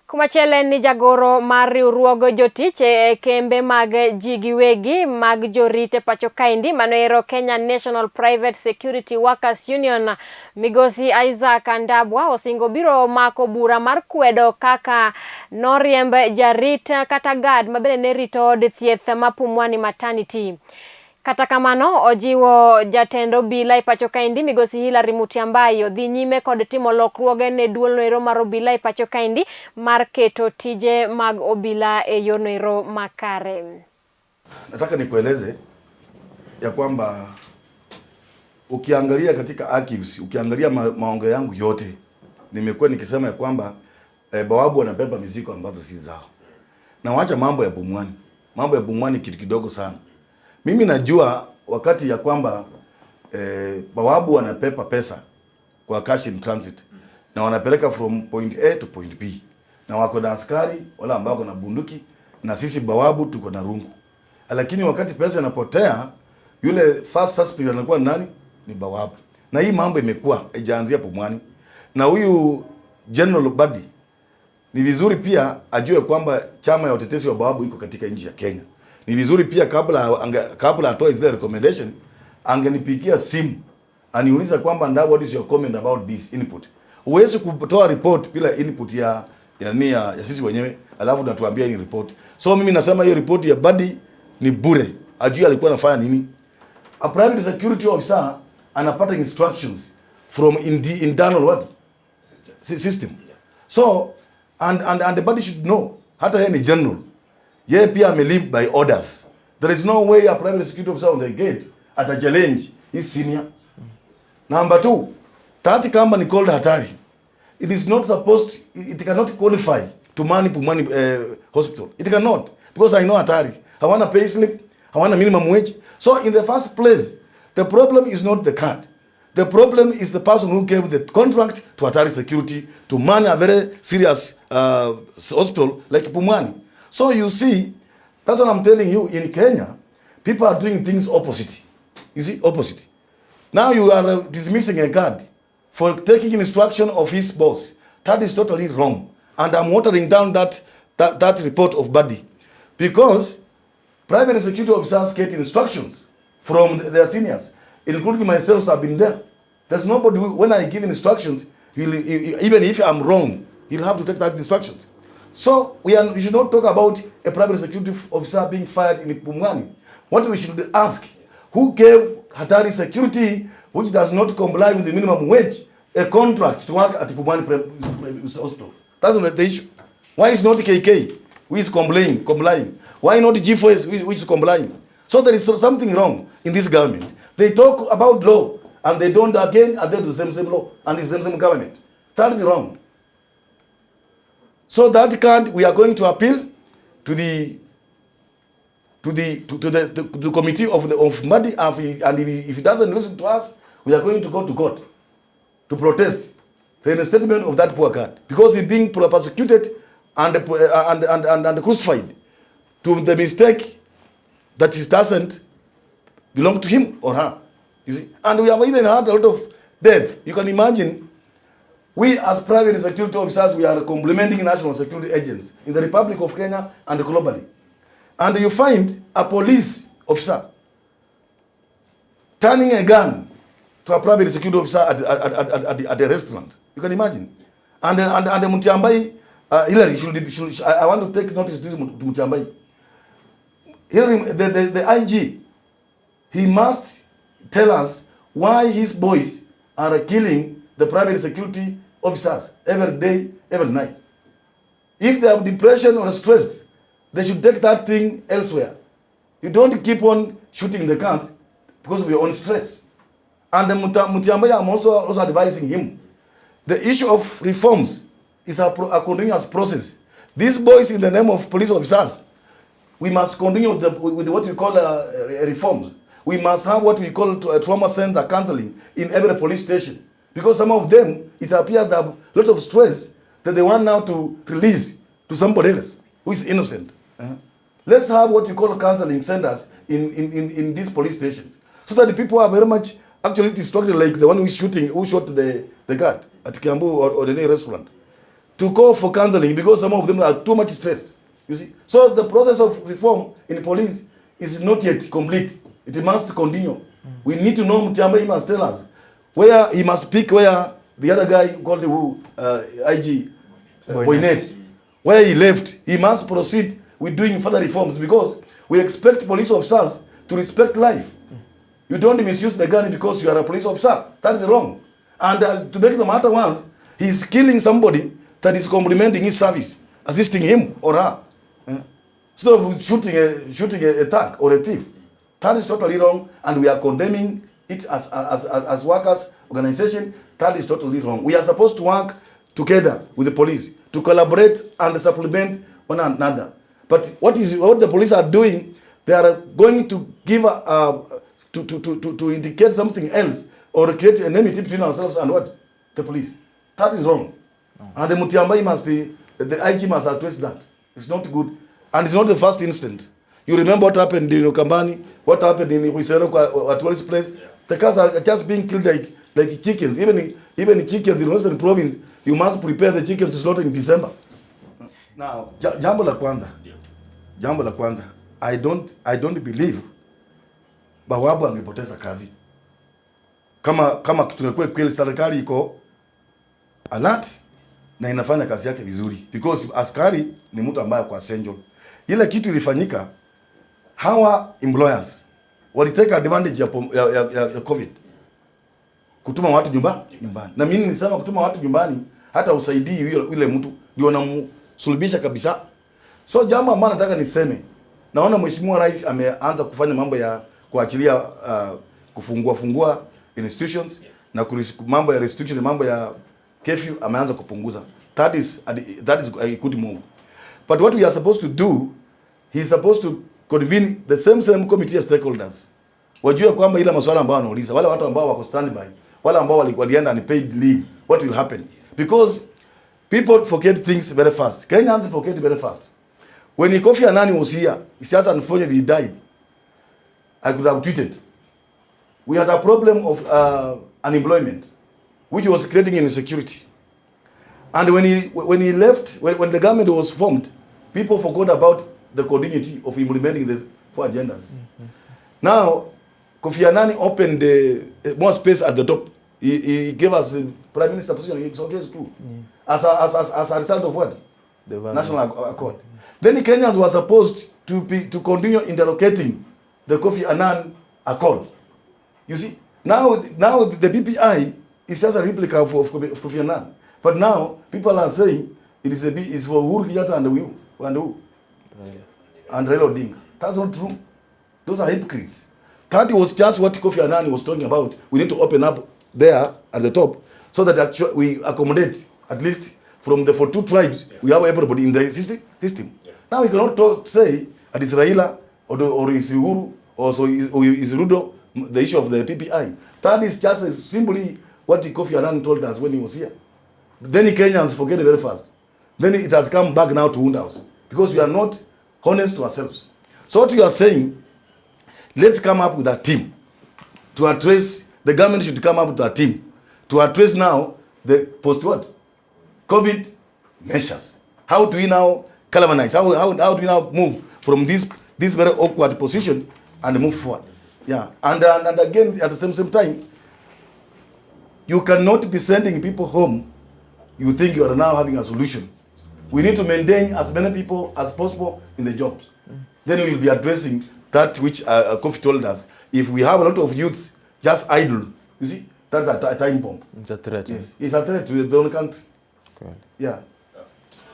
Kumachele ni jagoro mar riwruog jotich e kembe mag ji giwegi mag jorite pacho kaendi manoero Kenya National Private Security Workers Union. Migosi Isaac Andabwa osingo biro mako bura mar kwedo kaka noriemb jarit kata gad mabende ne rito od thieth ma Pumwani Maternity. Kata kamano ojiwo jatendo obila e pacho kaendi Migosi Hilary Mutyambai odhi nyime kod timo lokruoge ne duol noero mar obila e pacho kaendi mar keto tije mag obila e yo noero makare. Nataka nikueleze ya kwamba ukiangalia katika archives, ukiangalia maongeo yangu yote, nimekuwa nikisema ya kwamba bawabu wanabeba mizigo ambazo si zao. Na waacha mambo ya Pumwani. Mambo ya Pumwani kitu kidogo sana. Mimi najua wakati ya kwamba bawabu wanapepa pesa kwa cash in transit na wanapeleka from point A to point B, na wako na askari wala ambao wako na bunduki, na sisi bawabu tuko na rungu. Lakini wakati pesa inapotea, yule first suspect anakuwa nani? Ni bawabu. Na hii mambo imekuwa haijaanzia Pumwani. Na huyu General Badi ni vizuri pia ajue kwamba chama ya utetezi wa bawabu iko katika nchi ya Kenya. Ni vizuri pia kabla atoe zile recommendation angenipigia simu aniuliza kwamba Ndabwa, what is your comment about this input. Uwezi kutoa report bila input ya sisi wenyewe alafu natuambia hii report. So mimi nasema hiyo report ya Badi ni bure. Ajui alikuwa anafanya nini. A private security officer anapata instructions from internal what? System. So and the Badi should know hata yeye ni general. Yeye pia live by orders. There is no way a private security officer on the gate at a challenge is senior. Number 2, that company called Hatari, it is not supposed, it cannot qualify to manage Pumwani hospital. It cannot, because I know Hatari. I want a pay slip, I want a minimum wage. So in the first place, the problem is not the card. The problem is the person who gave the contract to Hatari Security to manage a very serious hospital like Pumwani. So you see, that's what I'm telling you. In Kenya, people are doing things opposite. You see, opposite. Now you are dismissing a guard for taking instruction of his boss. That is totally wrong. And I'm watering down that report of Badi. Because private security officers get instructions from their seniors, including myself, have been there. There's nobody who, when I give instructions, even if I'm wrong, he'll have to take that instructions. So we should not talk about a private security officer being fired in Pumwani. What we should ask, who gave Hatari Security, which does not comply with the minimum wage, a contract to work at the Pumwani hospital? That's not the issue. Why is not KK, who is complying? Why not G4S, which is complying? So there is something wrong in this government. They talk about law, and they don't again adhere to the same law and the same government. That is wrong. So that card we are going to appeal to the committee of Madi, and if he doesn't listen to us, we are going to go to court to protest the reinstatement of that poor card, because he's being persecuted and crucified to the mistake that it doesn't belong to him or her. You see, and we have even had a lot of death. You can imagine. We as private security officers, we are complementing national security agents in the Republic of Kenya and globally. And you find a police officer turning a gun to a private security officer at a restaurant. You can imagine. And Mutyambai, Hilary, I want to take notice to Mutyambai. Hilary, the IG, he must tell us why his boys are killing the private security officers every day, every night. If they have depression or stress, they should take that thing elsewhere. You don't keep on shooting the guns because of your own stress. And Mutyambai, I'm also advising him. The issue of reforms is a continuous process. These boys, in the name of police officers, we must continue with what we call reforms. We must have what we call trauma center counseling in every police station. Because some of them, it appears they have a lot of stress that they want now to release to somebody else who is innocent. Let's have what we call counseling centers in these police stations, so that the people are very much actually distracted, like the one who shot the guard at Kiambu or the restaurant. to call for counseling because some of them are too much stressed. You see, so the process of reform in police is not yet complete. It must continue. We need to know Mutyamba. He must tell us where he must pick where the other guy called IG Boynet, where he left. He must proceed with doing further reforms because we expect police officers to respect life. You don't misuse the gun because you are a police officer. That is wrong. And to make the matter worse, he's killing somebody that is complimenting his service, assisting him or her. Instead of shooting a thug or a thief. That is totally wrong, and we are condemning it as workers, organization. That is totally wrong. We are supposed to work together with the police to collaborate and supplement one another. But what the police are doing, they are going to give to indicate something else or create enmity between ourselves and what? The police. That is wrong. And the Mutyamba must the IG must address that. It's not good. And it's not the first incident. You remember what happened in Okambani, what happened in Huisero at Wallis Place? The cars are just being killed like chickens. Even chickens in Western Province, you must prepare the chickens to slaughter in December. Now, jambo la kwanza, I don't believe Bawabu angepoteza kazi. Kama tungekuwa kweli serikali iko alert na inafanya kazi yake vizuri, because askari ni mtu ambaye kwa essential. Ile kitu ilifanyika, hawa employers walitake advantage ya COVID kutuma watu nyumbani. Na mimi nilisema kutuma watu nyumbani hata usaidii yule mtu, ndio unamsulubisha kabisa. So jambo ambalo nataka niseme, naona Mheshimiwa Rais ameanza kufanya mambo ya kuachilia kufungua institutions na mambo ya restriction, mambo ya curfew ameanza kupunguza. That is a good move. But what we are supposed to do, he is supposed to convene the same committee as stakeholders. Wajue kwamba ile masuala ambao wanauliza, wale watu ambao wako standby, wale ambao walienda unpaid leave, what will happen? Because people forget things very fast. Kenyans forget very fast. When Kofi Annan was here, it's just unfortunately he died. I could have tweeted. We had a problem of unemployment, which was creating insecurity. And when he left, when the government was formed, people forgot about the continuity of implementing the 4 agendas. Now, Kofi Annan opened more space at the top. He gave us a prime minister position. It's okay too. As a result of what? The National Accord. Then the Kenyans were supposed to continue interrogating the Kofi Annan Accord. You see, now the PPI is just a replica of Kofi Annan. But now people are saying it's for Uhuru Kenyatta and who? And Raila Odinga. That's not true. Those are hypocrites. That was just what Kofi Annan was talking about. We need to open up there at the top so that actually we accommodate at least from the 42 tribes. We have everybody in the system. Now we cannot say at is Raila or is Uhuru or is Ruto the issue of the PPI. That is just simply what Kofi Annan told us when he was here. Then the Kenyans forget it very fast. Then it has come back now to wound us because we are not honest to ourselves. So what you are saying, let's come up with a team to address, the government should come up with a team to address now the post-what? COVID measures. How do we now galvanize? How do we now move from this very awkward position and move forward? Yeah, and again at the same time, you cannot be sending people home. You think you are now having a solution. We need to maintain as many people as possible in the jobs. Then we will be addressing that which Kofi told us. If we have a lot of youth just idle, you see, that's a time bomb. It's a threat. Yes, it's a threat to the whole country. Correct. Yeah.